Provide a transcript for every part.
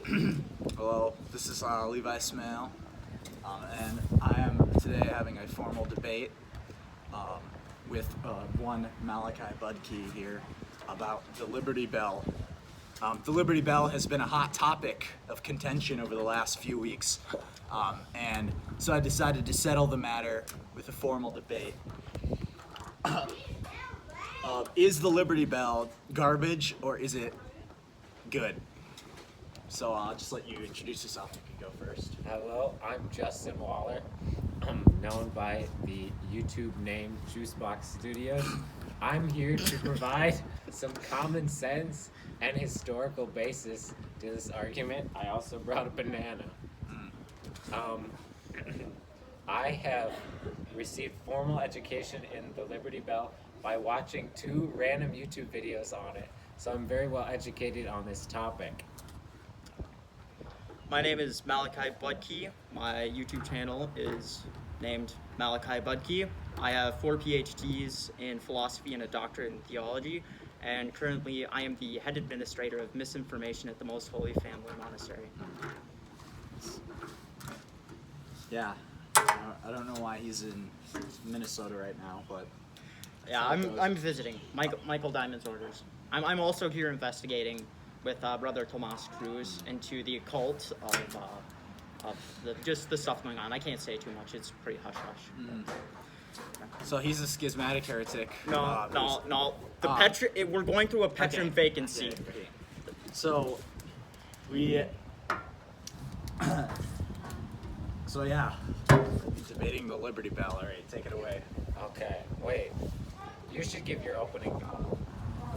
Hello, this is Levi Smail, and I am today having a formal debate with one Malachi Budke here about the Liberty Bell. The Liberty Bell has been a hot topic of contention over the last few weeks, and so I decided to settle the matter with a formal debate. Is the Liberty Bell garbage or is it good? So I'll just let you introduce yourself. You can go first. Hello, I'm Justin Waller. I'm known by the YouTube name Juicebox Studios. I'm here to provide some common sense and historical basis to this argument. I also brought a banana. I have received formal education in the Liberty Bell by watching 2 random YouTube videos on it, so I'm very well educated on this topic. My name is Malachi Budke. My YouTube channel is named Malachi Budke. I have 4 PhDs in philosophy and a doctorate in theology, and currently I am the head administrator of misinformation at the Most Holy Family Monastery. Yeah, I don't know why he's in Minnesota right now, but Yeah, I'm visiting. Michael Diamond's orders. I'm also here investigating with Brother Tomas Cruz into the occult of just the stuff going on. I can't say too much. It's pretty hush hush. So he's a schismatic heretic. No. We're going through a Petron vacancy. Okay. So we. So yeah, debating the Liberty Bell. All right, take it away. Okay, wait. You should give your opening.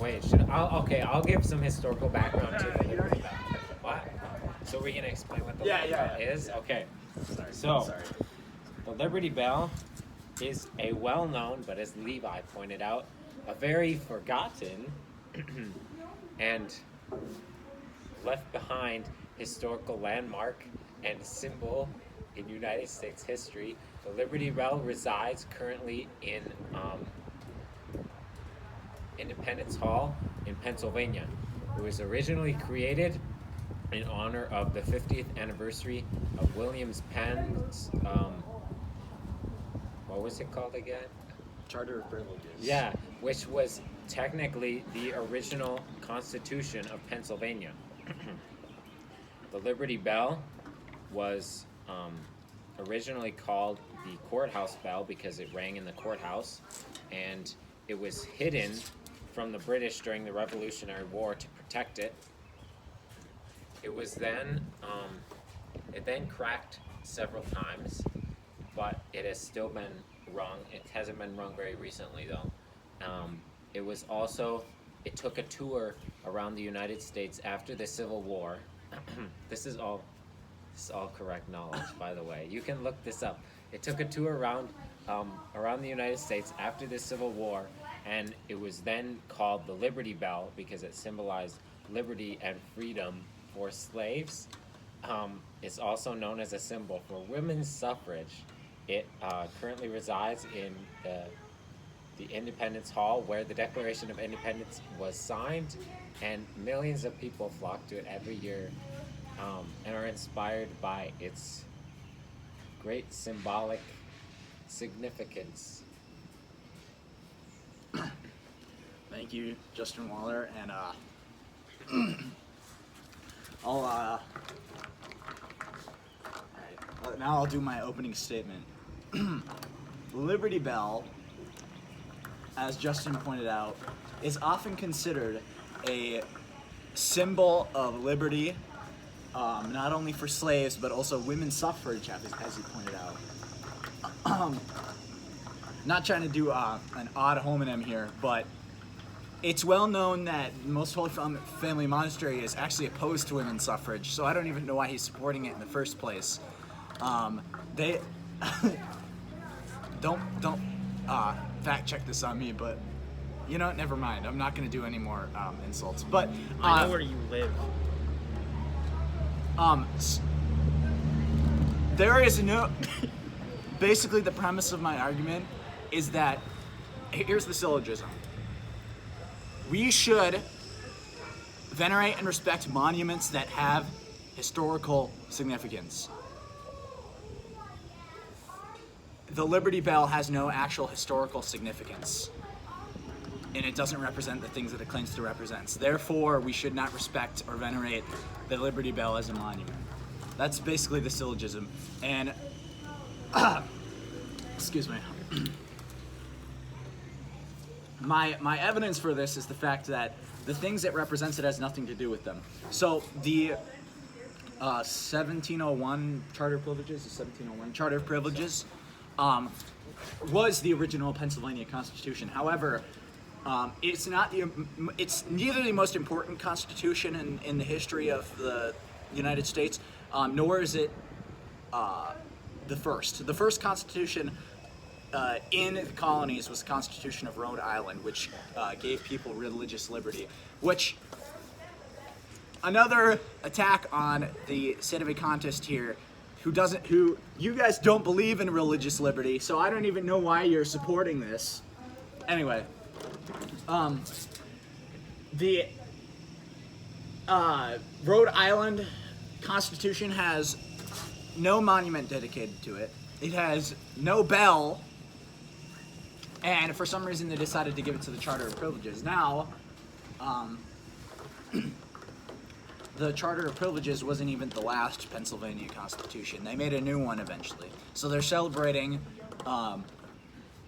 Wait, I'll give some historical background to the Liberty Bell. What? So we're gonna explain what the Liberty Bell is? Okay. Sorry. The Liberty Bell is a well-known, but as Levi pointed out, a very forgotten and left behind historical landmark and symbol in United States history. The Liberty Bell resides currently in Independence Hall in Pennsylvania. It was originally created in honor of the 50th anniversary of William Penn's, what was it called again? Charter of Privileges. Yeah, which was technically the original Constitution of Pennsylvania. The Liberty Bell was originally called the courthouse bell because it rang in the courthouse, and it was hidden from the British during the Revolutionary War to protect it. It was then, it then cracked several times, but it has still been rung. It hasn't been rung very recently though. It was also, it took a tour around the United States after the Civil War. This is all correct knowledge, by the way. You can look this up. It took a tour around the United States after the Civil War, and it was then called the Liberty Bell because it symbolized liberty and freedom for slaves. It's also known as a symbol for women's suffrage. It currently resides in the Independence Hall, where the Declaration of Independence was signed, and millions of people flock to it every year and are inspired by its great symbolic significance. Thank you, Justin Waller, and now I'll do my opening statement. The Liberty Bell, as Justin pointed out, is often considered a symbol of liberty, not only for slaves, but also women's suffrage, as he pointed out. Not trying to do an ad hominem here, but it's well known that Most Holy Family Monastery is actually opposed to women's suffrage, so I don't even know why he's supporting it in the first place. They don't fact check this on me, but you know, never mind. I'm not going to do any more insults. But I know where you live. There is no. Basically, the premise of my argument is that here's the syllogism. We should venerate and respect monuments that have historical significance. The Liberty Bell has no actual historical significance, and it doesn't represent the things that it claims to represent. Therefore, we should not respect or venerate the Liberty Bell as a monument. That's basically the syllogism. And, excuse me. My evidence for this is the fact that the things it represents, it has nothing to do with them. So the 1701 Charter of Privileges, was the original Pennsylvania Constitution. However, it's neither the most important constitution in the history of the United States, nor is it the first. The first constitution in the colonies was the Constitution of Rhode Island, which gave people religious liberty. Which, another attack on the sedevacantist here, who you guys don't believe in religious liberty, so I don't even know why you're supporting this. Anyway, the Rhode Island Constitution has no monument dedicated to it. It has no bell, and for some reason they decided to give it to the Charter of Privileges. Now, the Charter of Privileges wasn't even the last Pennsylvania Constitution. They made a new one eventually. So they're celebrating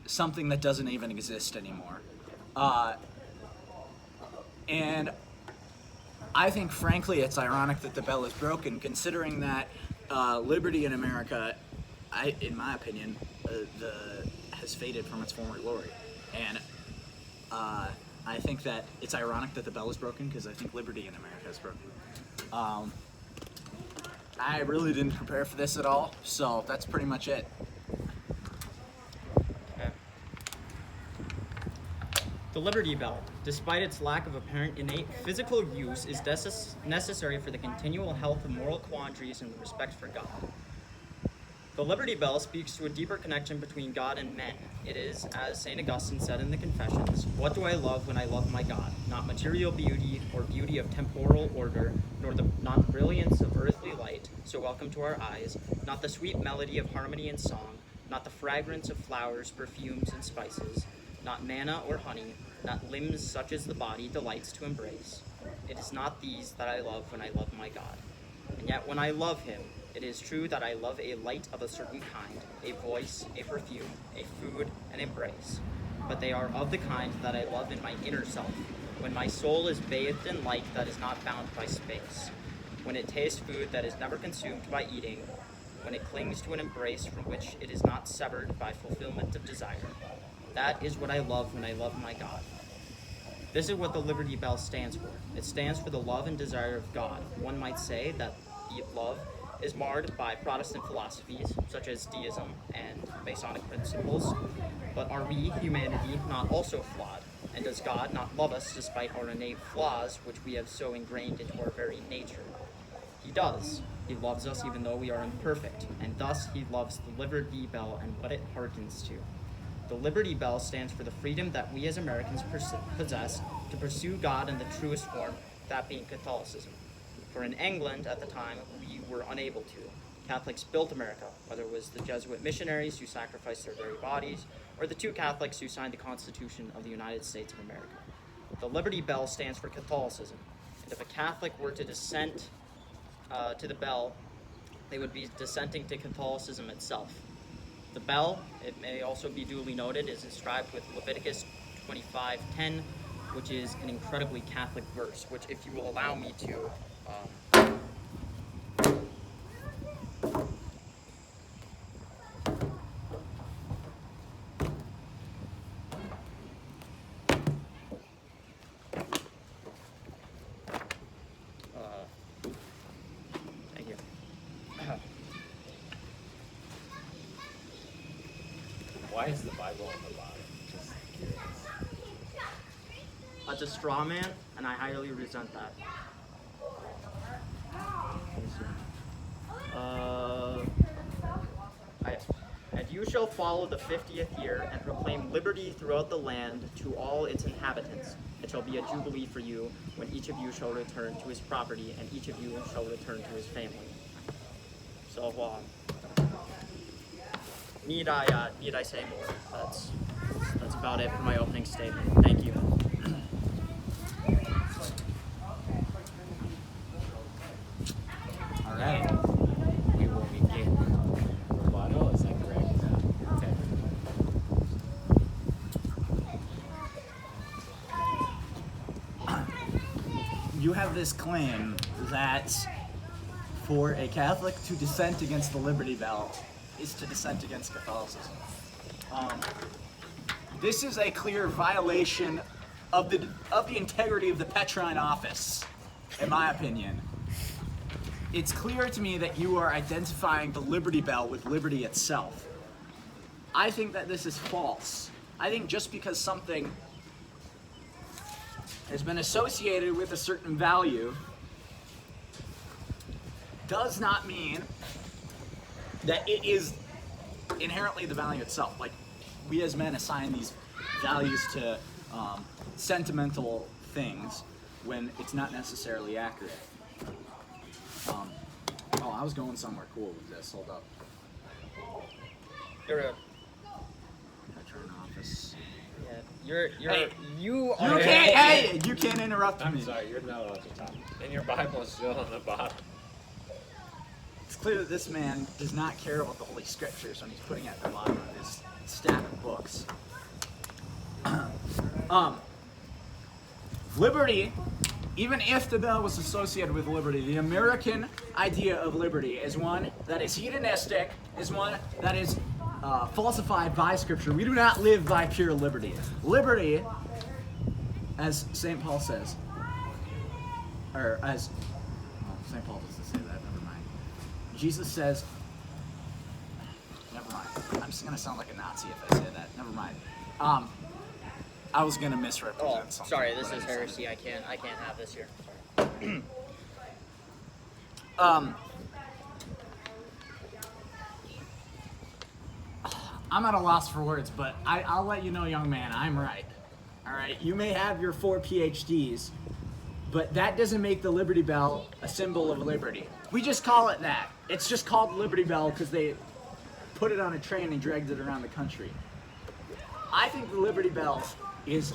something that doesn't even exist anymore. And I think, frankly, it's ironic that the bell is broken, considering that liberty in America, in my opinion, has faded from its former glory. And I think that it's ironic that the bell is broken, because I think liberty in America is broken. I really didn't prepare for this at all, so that's pretty much it. Okay. The Liberty Bell, despite its lack of apparent innate physical use, is necessary for the continual health of moral quandaries and respect for God. The Liberty Bell speaks to a deeper connection between God and men. It is, as St. Augustine said in the Confessions, "What do I love when I love my God? Not material beauty or beauty of temporal order, not the brilliance of earthly light, so welcome to our eyes, not the sweet melody of harmony and song, not the fragrance of flowers, perfumes, and spices, not manna or honey, not limbs such as the body delights to embrace. It is not these that I love when I love my God. And yet when I love him, it is true that I love a light of a certain kind, a voice, a perfume, a food, an embrace. But they are of the kind that I love in my inner self, when my soul is bathed in light that is not bound by space, when it tastes food that is never consumed by eating, when it clings to an embrace from which it is not severed by fulfillment of desire. That is what I love when I love my God." This is what the Liberty Bell stands for. It stands for the love and desire of God. One might say that the love is marred by Protestant philosophies, such as deism and Masonic principles. But are we, humanity, not also flawed? And does God not love us despite our innate flaws, which we have so ingrained into our very nature? He does. He loves us even though we are imperfect, and thus he loves the Liberty Bell and what it hearkens to. The Liberty Bell stands for the freedom that we as Americans possess to pursue God in the truest form, that being Catholicism. For in England at the time, we were unable to. Catholics built America, whether it was the Jesuit missionaries who sacrificed their very bodies, or the two Catholics who signed the Constitution of the United States of America. The Liberty Bell stands for Catholicism, and if a Catholic were to dissent to the bell, they would be dissenting to Catholicism itself. The bell, it may also be duly noted, is inscribed with Leviticus 25:10, which is an incredibly Catholic verse, which, if you will allow me to, thank you. Why is the Bible on the bottom? Just curious. That's a straw man, and I highly resent that. And you shall follow the 50th year and proclaim liberty throughout the land to all its inhabitants. It shall be a jubilee for you when each of you shall return to his property and each of you shall return to his family. So, need I say more? That's about it for my opening statement. Thank you. All right. We will begin. Rebuttal, is that correct? Okay. You have this claim that for a Catholic to dissent against the Liberty Bell is to dissent against Catholicism. This is a clear violation of the integrity of the Petrine office, in my opinion. It's clear to me that you are identifying the Liberty Bell with liberty itself. I think that this is false. I think just because something has been associated with a certain value does not mean that it is inherently the value itself. Like, we as men assign these values to sentimental things when it's not necessarily accurate. I was going somewhere cool with this. Hold up. You're a Petrine office. You're Hey, you You are can't. Hey, you can't interrupt I'm me. sorry, you're not allowed to talk. And your Bible is still on the bottom. It's clear that this man does not care about the Holy Scriptures when he's putting it at the bottom of his stack of books. Liberty, even if the bell was associated with liberty, the American idea of liberty is one that is hedonistic, is one that is falsified by Scripture. We do not live by pure liberty. Liberty, as St. Paul says, or as St. Paul doesn't say that, never mind. Jesus says, never mind. I'm just gonna sound like a Nazi if I say that. Never mind. I was gonna misrepresent something. Sorry, this but I is decided- heresy. I can't have this here. I'm at a loss for words, but I'll let you know, young man, I'm right. All right, you may have your 4 PhDs, but that doesn't make the Liberty Bell a symbol of liberty. We just call it that. It's just called Liberty Bell because they put it on a train and dragged it around the country. I think the Liberty Bell is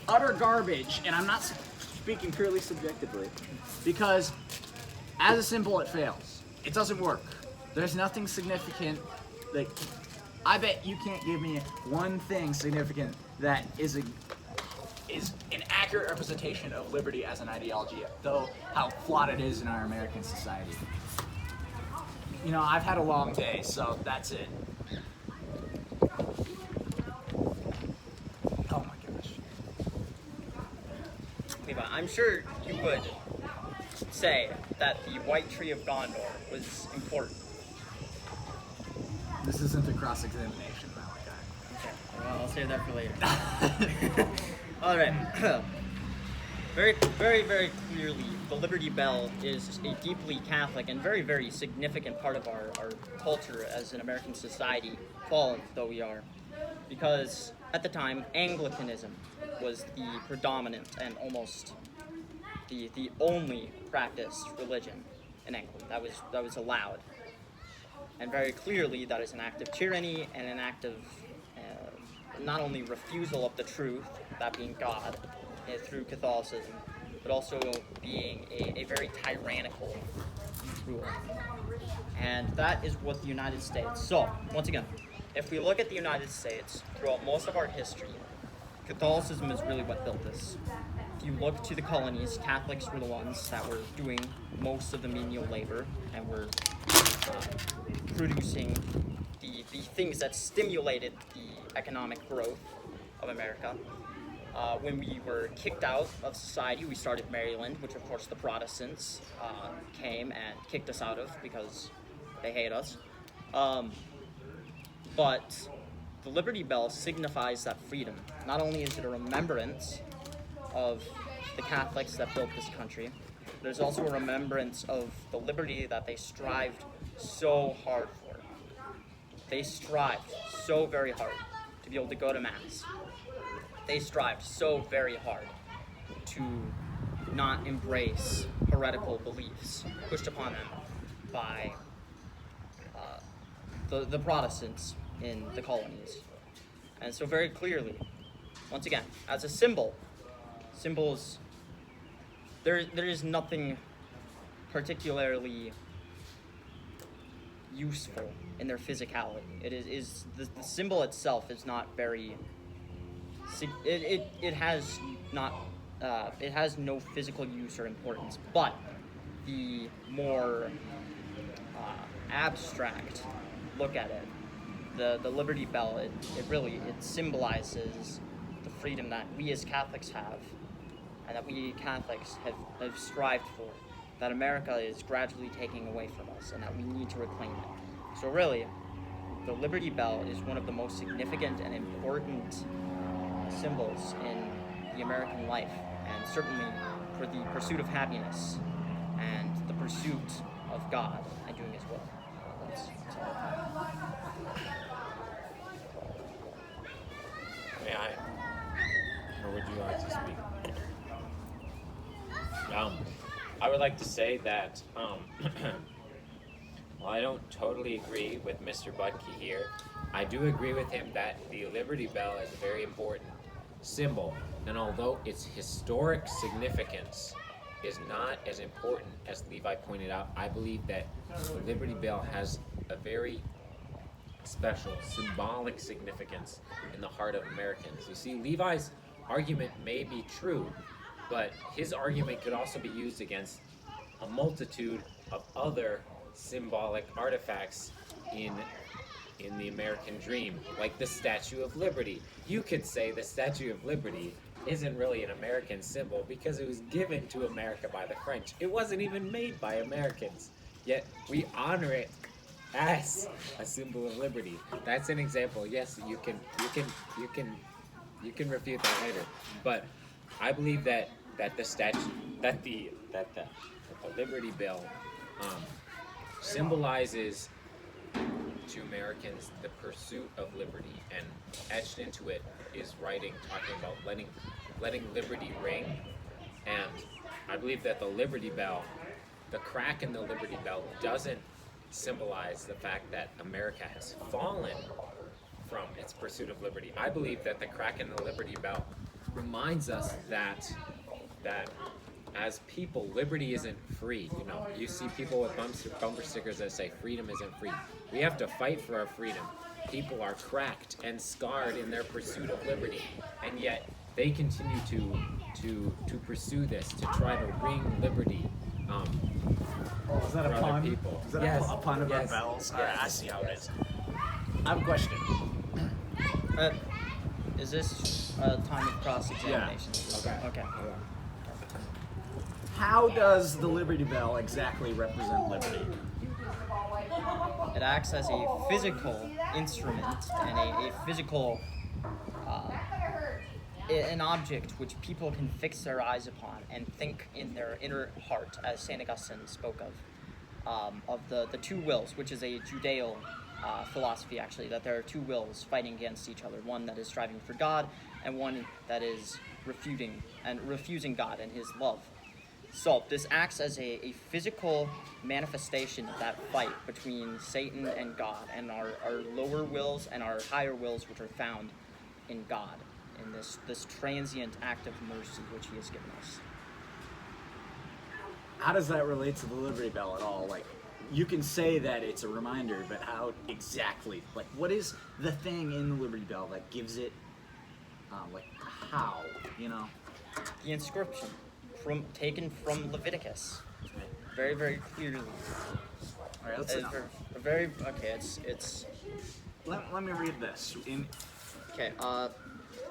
utter garbage, and I'm not speaking purely subjectively, because as a symbol it fails. It doesn't work. There's nothing significant. Like, I bet you can't give me one thing significant that is an accurate representation of liberty as an ideology, though how flawed it is in our American society. You know, I've had a long day, so that's it. Oh my gosh. Levi, I'm sure you would say that the White Tree of Gondor was important. This isn't a cross-examination, Malachi. Okay, well, I'll save that for later. All right. Very, very, very clearly, the Liberty Bell is a deeply Catholic and very, very significant part of our culture as an American society, fallen though we are. Because at the time, Anglicanism was the predominant and almost the only practiced religion in England that was allowed. And very clearly, that is an act of tyranny and an act of not only refusal of the truth, that being God, through Catholicism, but also being a very tyrannical rule. And that is what the United States. So, once again, if we look at the United States, throughout most of our history, Catholicism is really what built this. If you look to the colonies, Catholics were the ones that were doing most of the menial labor and were producing the things that stimulated the economic growth of America. When we were kicked out of society, we started Maryland, which of course the Protestants came and kicked us out of because they hate us. But the Liberty Bell signifies that freedom. Not only is it a remembrance of the Catholics that built this country, there's also a remembrance of the liberty that they strived so hard for. They strived so very hard to be able to go to Mass. They strived so very hard to not embrace heretical beliefs pushed upon them by the Protestants in the colonies. And so very clearly, once again, as a symbol, symbols, there is nothing particularly useful in their physicality. It is the symbol itself is not very, it has not, it has no physical use or importance, but the more abstract look at it, the Liberty Bell, it really symbolizes the freedom that we as Catholics have, and that we Catholics have strived for, that America is gradually taking away from us, and that we need to reclaim it. So really, the Liberty Bell is one of the most significant and important symbols in the American life, and certainly for the pursuit of happiness and the pursuit of God and doing His will. That's all. May I? Or would you like to speak? I would like to say that, while I don't totally agree with Mr. Budke here, I do agree with him that the Liberty Bell is a very important symbol, and although its historic significance is not as important as Levi pointed out, I believe that the Liberty Bell has a very special symbolic significance in the heart of Americans. You see, Levi's argument may be true, but his argument could also be used against a multitude of other symbolic artifacts in the American dream, like the Statue of Liberty. You could say the Statue of Liberty isn't really an American symbol because it was given to America by the French. It wasn't even made by Americans, yet we honor it as a symbol of liberty. That's an example. Yes, you can refute that later, but I believe that the Liberty Bell symbolizes to Americans the pursuit of liberty, and etched into it is writing talking about letting liberty ring. And I believe that the Liberty Bell, the crack in the Liberty Bell, doesn't symbolize the fact that America has fallen from its pursuit of liberty. I believe that the crack in the Liberty Bell reminds us that as people, liberty isn't free. You know, you see people with bumper stickers that say freedom isn't free. We have to fight for our freedom. People are cracked and scarred in their pursuit of liberty, and yet they continue to pursue this, to try to wring liberty. Is that a for other pun? people. Is that Yes. a pun about Yes. bells? Yes. Alright, I see how it is. I have a question. Is this time of cross-examination? Yeah. Okay. How does the Liberty Bell exactly represent liberty? It acts as a physical instrument and a physical, an object which people can fix their eyes upon and think in their inner heart, as St. Augustine spoke of the two wills, which is a Judeo philosophy, actually, that there are two wills fighting against each other, one that is striving for God and one that is refusing God and His love. So this acts as a physical manifestation of that fight between Satan and God, and our lower wills and our higher wills, which are found in God, in this transient act of mercy which He has given us. How does that relate to the Liberty Bell at all? Like, you can say that it's a reminder, but how exactly? Like, what is the thing in the Liberty Bell that gives it, like, how, you know? The inscription, taken from Leviticus, very, very clearly. All right, let's see. It's. Let me read this. Okay,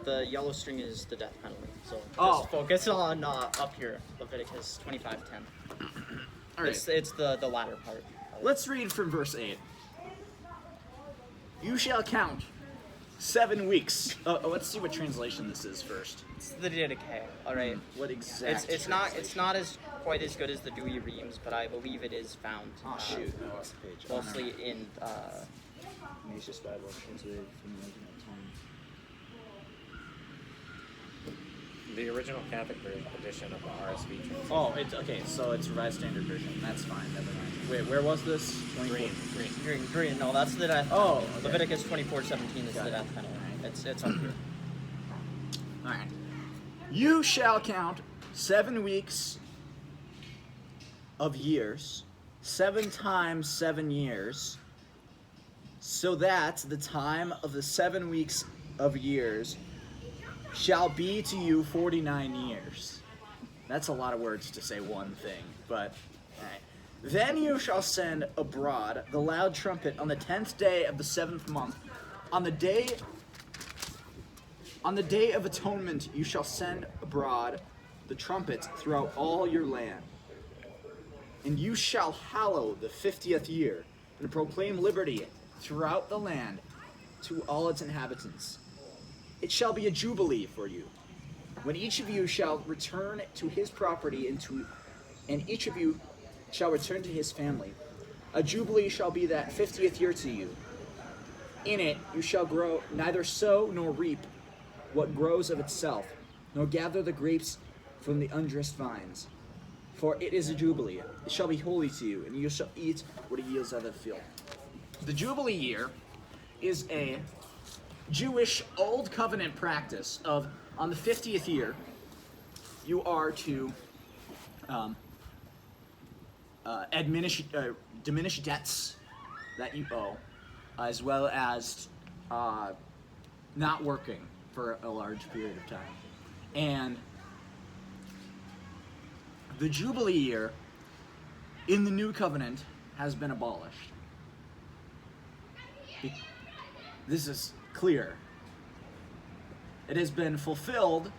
the yellow string is the death penalty, so Oh. just focus on up here, Leviticus 25:10. All right. It's the latter part. Let's read from verse 8. You shall count 7 weeks. Let's see what translation this is first. It's the BUDKE. All right. What exact? It's not as quite as good as the Dewey Reams, but I believe it is found. Oh shoot! I lost the page. Mostly in. Ignatius Bible translated from the original tongue. the original Catholic edition of the RSV translation. Oh, it's okay. So it's Revised Standard Version. That's fine. Never mind. Wait, where was this? 24. Green. No, that's the death. Oh, penalty. okay. Leviticus 24:17 is Got the it. death penalty. It's up here. All right. You shall count 7 weeks of years, 7 times 7 years, so that the time of the 7 weeks of years shall be to you 49 years. That's a lot of words to say one thing, but all right. Then you shall send abroad the loud trumpet on the 10th day of the 7th month. On the day of atonement you shall send abroad the trumpets throughout all your land. And you shall hallow the 50th year, and proclaim liberty throughout the land to all its inhabitants. It shall be a jubilee for you, when each of you shall return to his property, and each of you shall return to his family. A jubilee shall be that 50th year to you. In it you shall grow neither sow nor reap what grows of itself, nor gather the grapes from the undressed vines. For it is a jubilee. It shall be holy to you, and you shall eat what it yields out of the field. The Jubilee year is a Jewish Old Covenant practice of, on the 50th year, you are to diminish debts that you owe, as well as not working for a large period of time. And the Jubilee year in the New Covenant has been abolished. This is clear. It has been fulfilled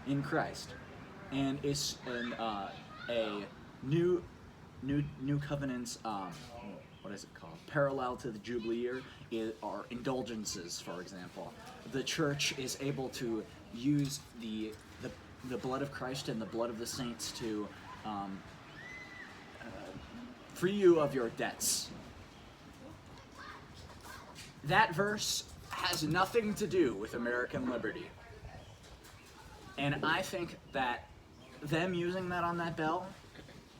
in Christ, and it's a new covenant's what is it called? Parallel to the Jubilee year are indulgences, for example. The church is able to use the blood of Christ and the blood of the saints to free you of your debts. That verse has nothing to do with American liberty. And I think that them using that on that bell,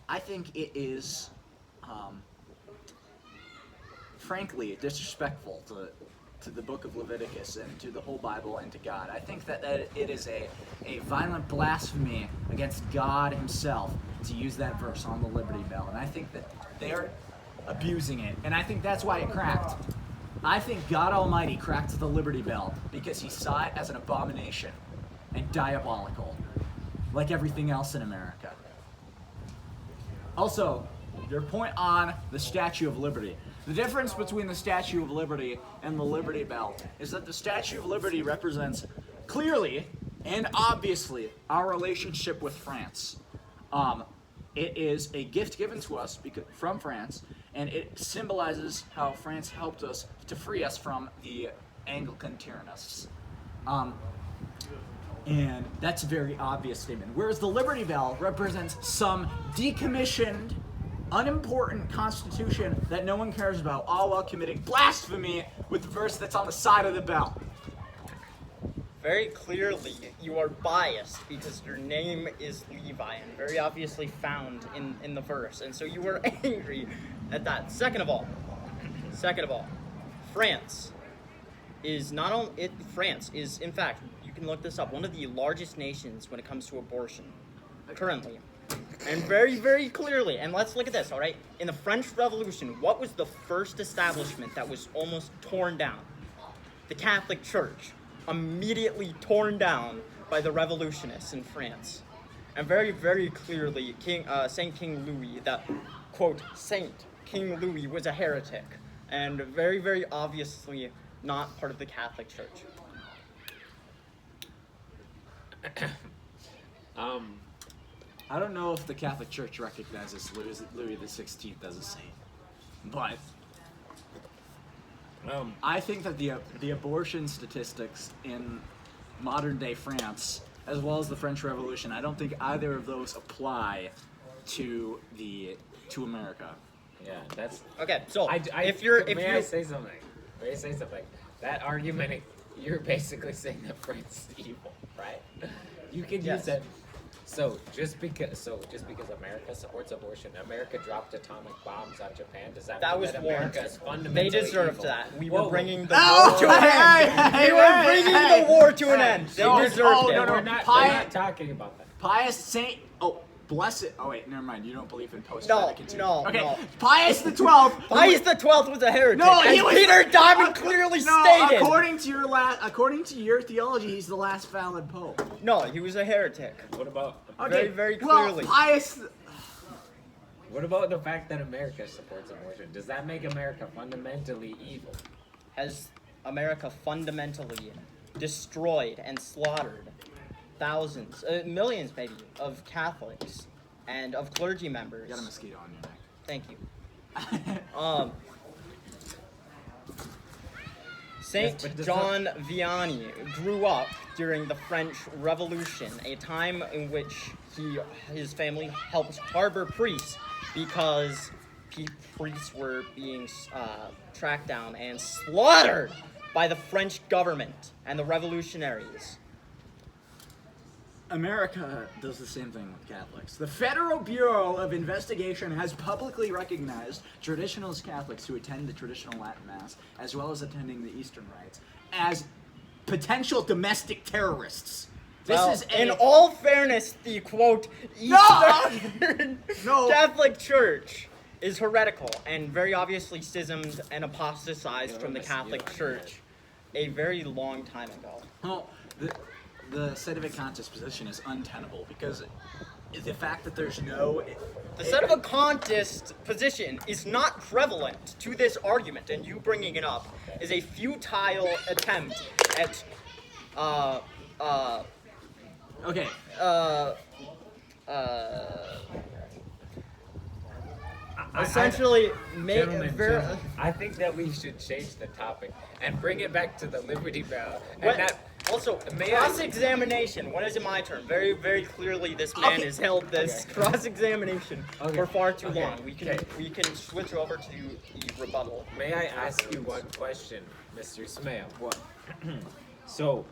I think it is, frankly, disrespectful to the book of Leviticus and to the whole Bible and to God. I think that it is a violent blasphemy against God himself to use that verse on the Liberty Bell. And I think that they're abusing it. And I think that's why it cracked. I think God Almighty cracked the Liberty Bell because he saw it as an abomination and diabolical, like everything else in America. Also, your point on the Statue of Liberty. The difference between the Statue of Liberty and the Liberty Bell is that the Statue of Liberty represents clearly and obviously our relationship with France. It is a gift given to us from France, and it symbolizes how France helped us to free us from the Anglican tyrannists. And that's a very obvious statement. Whereas the Liberty Bell represents some decommissioned, unimportant constitution that no one cares about, all while committing blasphemy with the verse that's on the side of the bell. Very clearly, you are biased because your name is Levi and very obviously found in the verse. And so you were angry at that. Second of all, France is not only, France is, in fact, you can look this up, one of the largest nations when it comes to abortion, currently. And very, very clearly, and let's look at this, all right? In the French Revolution, what was the first establishment that was almost torn down? The Catholic Church, immediately torn down by the revolutionists in France. And very, very clearly, Saint King Louis, that, quote, Saint King Louis was a heretic, and very, very obviously not part of the Catholic Church. I don't know if the Catholic Church recognizes Louis XVI as a saint, but I think that the abortion statistics in modern day France, as well as the French Revolution, I don't think either of those apply to America. Yeah, that's Okay, so I if I say something? May I say something? That argument, you're basically saying that France is evil, right? You can Yes. use that. So just because America supports abortion, America dropped atomic bombs on Japan. Does that That mean was that war. America is They fundamentally deserved evil? that. We Whoa, were whoa. bringing the Oh, war to an end. hey, We were bringing hey, the war to an hey. end. They No, deserved oh, it. no, no. We're not talking about that. Pius Saint. Oh, bless it. Oh wait, never mind. You don't believe in post No, Vatican II. no, Okay, no. Pius the 12th. Pius the 12th was a heretic. No, he as was. Peter Diamond clearly no, stated. according to your theology, he's the last valid pope. No, he was a heretic. What about Okay, Very well, clearly. Pius. what about the fact that America supports abortion? Does that make America fundamentally evil? Has America fundamentally destroyed and slaughtered thousands, millions maybe, of Catholics and of clergy members. You got a mosquito on your neck. Thank you. Saint Yes, but John Vianney grew up during the French Revolution, a time in which his family helped harbor priests because priests were being tracked down and slaughtered by the French government and the revolutionaries. America does the same thing with Catholics. The Federal Bureau of Investigation has publicly recognized traditionalist Catholics who attend the traditional Latin Mass, as well as attending the Eastern rites, as potential domestic terrorists. This Well, is in all fairness, the quote Eastern No. Catholic Church is heretical and very obviously schismed and apostatized Yeah, from the but Catholic yeah. Church a very long time ago. Well, the sedevacantist position is untenable because the fact that there's no... The sedevacantist position is not prevalent to this argument, and you bringing it up is a futile attempt at Okay, essentially Gentlemen, I think that we should change the topic and bring it back to the Liberty Bell. And What- that, Also, May I- cross-examination. When is it my turn? Very, very clearly, this man Okay. has held this Okay. cross-examination Okay. for far too Okay. long. We can switch over to the rebuttal. may I ask you one question, Mr. Smail? what? So,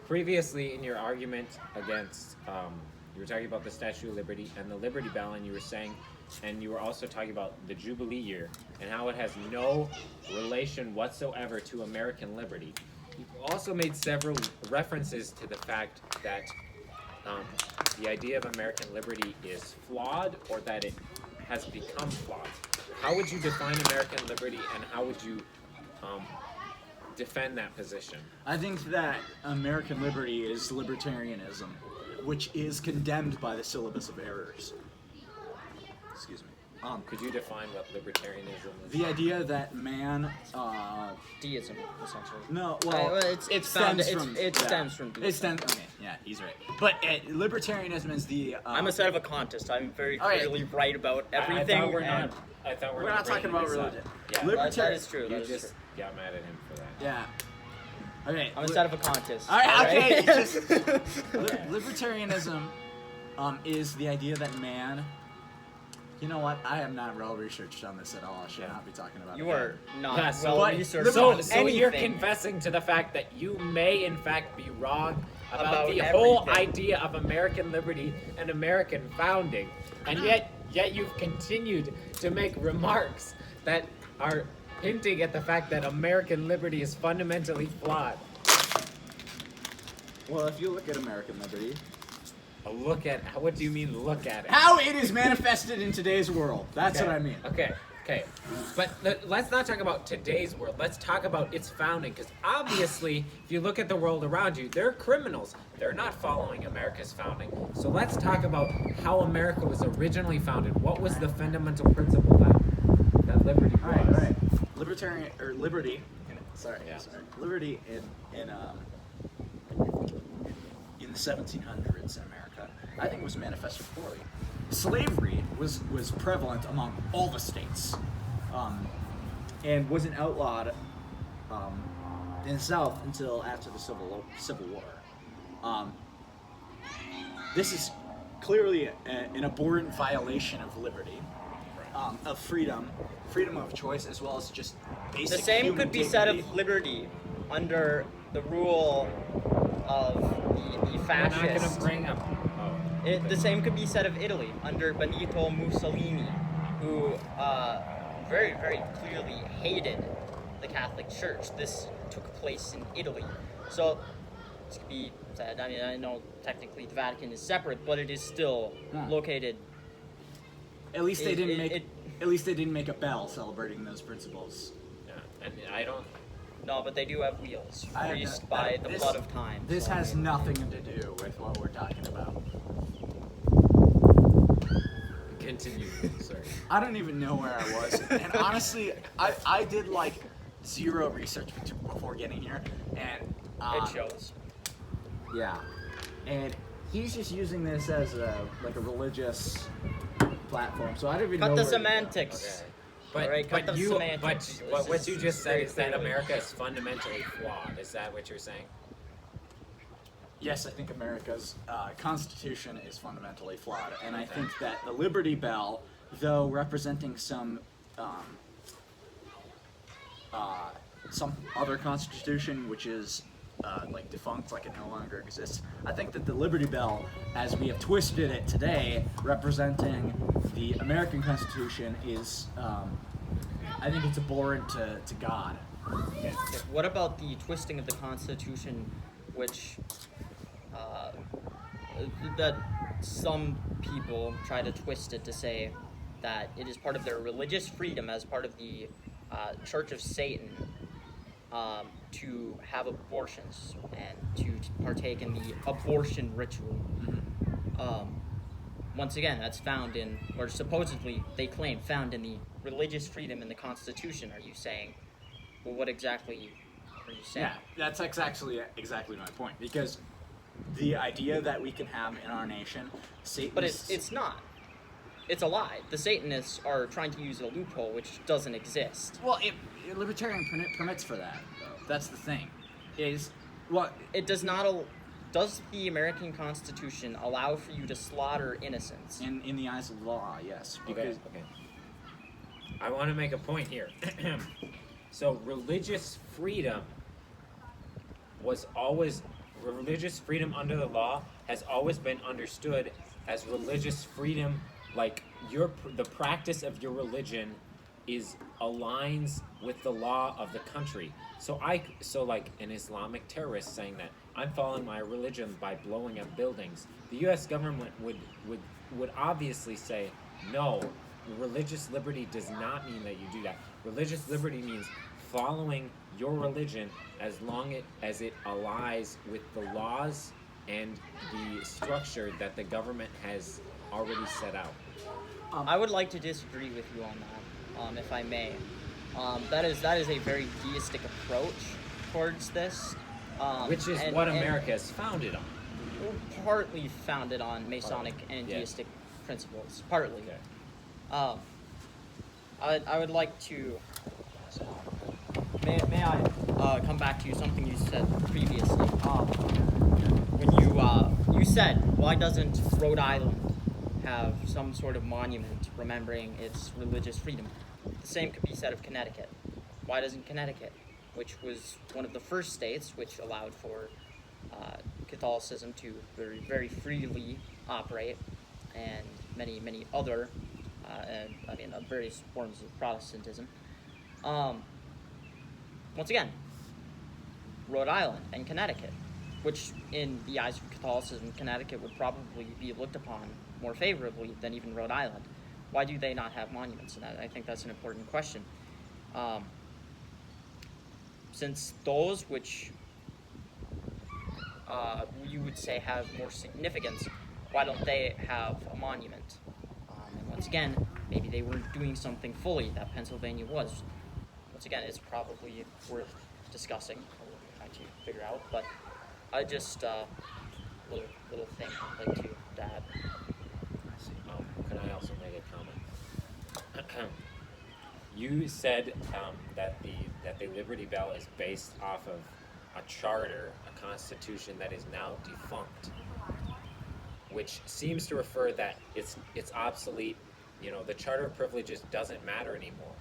previously in your argument against, you were talking about the Statue of Liberty and the Liberty Bell, and you were saying, and you were also talking about the Jubilee year and how it has no relation whatsoever to American liberty. You also made several references to the fact that the idea of American liberty is flawed, or that it has become flawed. How would you define American liberty, and how would you defend that position? I think that American liberty is libertarianism, which is condemned by the syllabus of errors. Excuse me. Could you define what libertarianism is? The idea that man, Deism, essentially. no, well, it stems from deism. It stems. Okay, yeah, he's right. But libertarianism is the. I'm a sedevacantist. I'm very Okay. clearly right about I everything. thought we're and- not. I thought We're not talking bringing about this up. religion. Yeah, Libertarian. that is true. you That is just true. got mad at him for that. Yeah. Okay. I'm a sedevacantist. All right. Okay. alright? Just, libertarianism is the idea that man. You know what? I am not well researched on this at all. I should not be talking about it. You are not Yeah, so well what- researched So, on so you're anything. confessing to the fact that you may, in fact, be wrong about About the whole everything. idea of American liberty and American founding, and yet you've continued to make remarks that are hinting at the fact that American liberty is fundamentally flawed. Well, if you look at American liberty, Look at what do you mean? Look at it. how it is manifested in today's world. That's Okay, what I mean. Okay. But let's not talk about today's world. Let's talk about its founding. Because obviously, if you look at the world around you, they're criminals. They're not following America's founding. So let's talk about how America was originally founded. What was the fundamental principle that liberty was? All right. Libertarian or liberty. Sorry. Yeah. Liberty in the 1700s in America, I think was manifested poorly. Slavery was prevalent among all the states, and wasn't outlawed in the South until after the Civil War. This is clearly an abhorrent violation of liberty, of freedom of choice, as well as just basic. The same human could be said dignity. of liberty under the rule of the fascist. gonna bring up. Oh, The same could be said of Italy under Benito Mussolini, who very, very clearly hated the Catholic Church. This took place in Italy. So, this could be said. I mean, I know technically the Vatican is separate, but it is still located. At least they didn't make a bell celebrating those principles. yeah, and I don't. No, but they do have wheels, I have greased no- by the this- blood of time. This so, I has mean, nothing to do with what we're talking about. Continue, sir. I don't even know where I was. And honestly, I did like zero research before getting here. And it shows. yeah. And he's just using this as a religious platform. So I don't even know Cut the where to go. semantics. Okay. But, Alright, cut but the you, semantics. but This what is you just said very is that clearly- America is fundamentally flawed. Is that what you're saying? Yes, I think America's Constitution is fundamentally flawed, and I think that the Liberty Bell, though representing some other constitution which is like defunct, like it no longer exists, I think that the Liberty Bell, as we have twisted it today, representing the American Constitution, is I think it's abhorrent to God. What about the twisting of the Constitution, which that some people try to twist it to say that it is part of their religious freedom as part of the Church of Satan to have abortions and to partake in the abortion ritual. Once again, that's found in, or supposedly they claim found in the religious freedom in the Constitution. Are you saying? Well, what exactly are you saying? Yeah, that's exactly my point, because the idea that we can have in our nation, Satanists, But it's not. It's a lie. The Satanists are trying to use a loophole which doesn't exist. well, libertarian permits for that. Though. That's the thing. It does not. Does the American Constitution allow for you to slaughter innocents? in the eyes of the law, yes. Okay. Because Okay. I want to make a point here. So religious freedom under the law has always been understood as religious freedom, like the practice of your religion aligns with the law of the country. So like an Islamic terrorist saying that I'm following my religion by blowing up buildings, the U.S. government would obviously say no. Religious liberty does not mean that you do that. Religious liberty means following your religion as long as it allies with the laws and the structure that the government has already set out. I would like to disagree with you on that, if I may. That is a very deistic approach towards this. Which is what America is founded on. Partly founded on Masonic and yes. deistic principles. Partly. Okay. I would like to. May I come back to something you said previously? When you said, why doesn't Rhode Island have some sort of monument remembering its religious freedom? The same could be said of Connecticut. Why doesn't Connecticut, which was one of the first states which allowed for Catholicism to very, very freely operate, and many other, various forms of Protestantism. Once again, Rhode Island and Connecticut, which in the eyes of Catholicism, Connecticut would probably be looked upon more favorably than even Rhode Island. Why do they not have monuments? And I think that's an important question. Since those which you would say have more significance, why don't they have a monument? And once again, maybe they weren't doing something fully that Pennsylvania was. Once again, it's probably worth discussing or trying to figure out, but I just little thing I'd like to add. Can I also make a comment? You said that the Liberty Bell is based off of a charter, a constitution that is now defunct, which seems to refer that it's obsolete. You know, the Charter of Privileges doesn't matter anymore.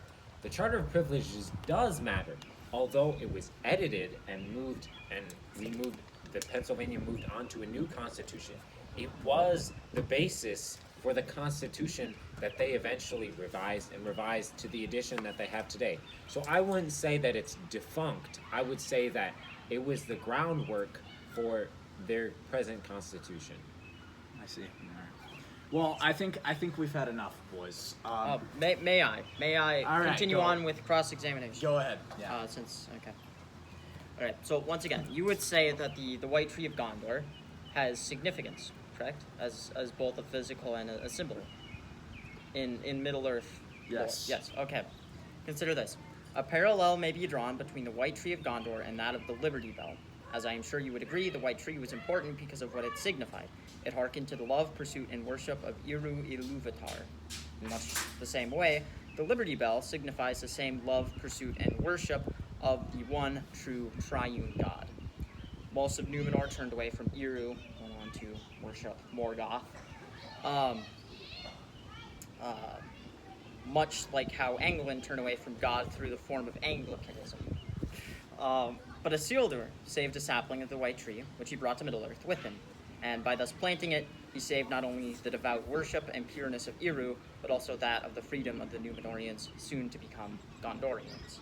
The Charter of Privileges does matter, although it was edited and moved and removed Pennsylvania moved on to a new constitution, it was the basis for the constitution that they eventually revised to the edition that they have today. So I wouldn't say that it's defunct. I would say that it was the groundwork for their present constitution. I see. Well, I think we've had enough, boys. May I All right, continue go. on with cross-examination? Go ahead. Yeah. Okay. All right. So once again, you would say that the White Tree of Gondor has significance, correct? As both a physical and a symbol in Middle Earth. Yes. Yes. Okay. Consider this: a parallel may be drawn between the White Tree of Gondor and that of the Liberty Bell. As I am sure you would agree, the White Tree was important because of what it signified. It hearkened to the love, pursuit, and worship of Iru Ilúvatar. In much the same way, the Liberty Bell signifies the same love, pursuit, and worship of the one true triune God. Most of Numenor turned away from Iru, went on to worship Morgoth. Much like how England turned away from God through the form of Anglicanism. But Isildur saved a sapling of the White Tree, which he brought to Middle-earth with him, and by thus planting it, he saved not only the devout worship and pureness of Iru, but also that of the freedom of the Númenóreans, soon to become Gondorians.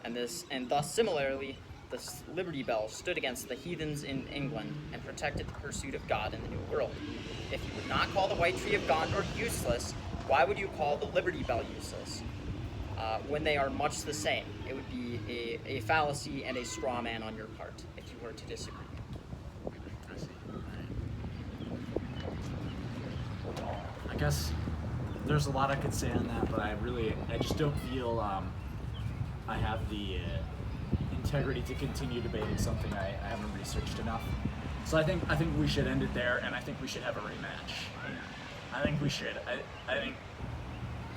And thus, similarly, the Liberty Bell stood against the heathens in England and protected the pursuit of God in the New World. If you would not call the White Tree of Gondor useless, why would you call the Liberty Bell useless? When they are much the same, it would be a fallacy and a straw man on your part if you were to disagree. I see. I guess there's a lot I could say on that, but I just don't feel I have the integrity to continue debating something I haven't researched enough. So I think we should end it there, and I think we should have a rematch. I think we should.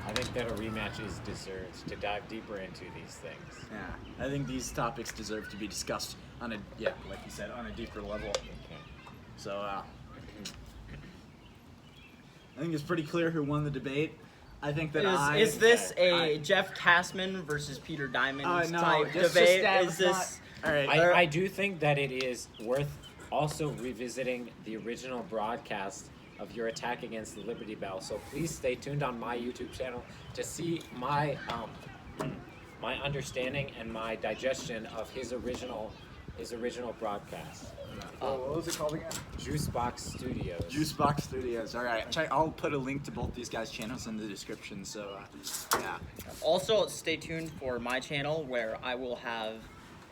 I think that a rematch is deserved to dive deeper into these things. Yeah, I think these topics deserve to be discussed on like you said, on a deeper level. Okay. So, I think it's pretty clear who won the debate. I think that Is this a Jeff Kastman versus Peter Diamond type debate? All right. I do think that it is worth also revisiting the original broadcast of your attack against the Liberty Bell. So please stay tuned on my YouTube channel to see my my understanding and my digestion of his original broadcast. What was it called again? Juicebox Studios. Juicebox Studios. All right. I'll put a link to both these guys' channels in the description. So, yeah. Also, stay tuned for my channel where I will have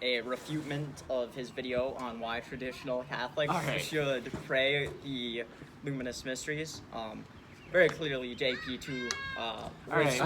a refutement of his video on why traditional Catholics should pray the luminous mysteries. Very clearly, JP2 was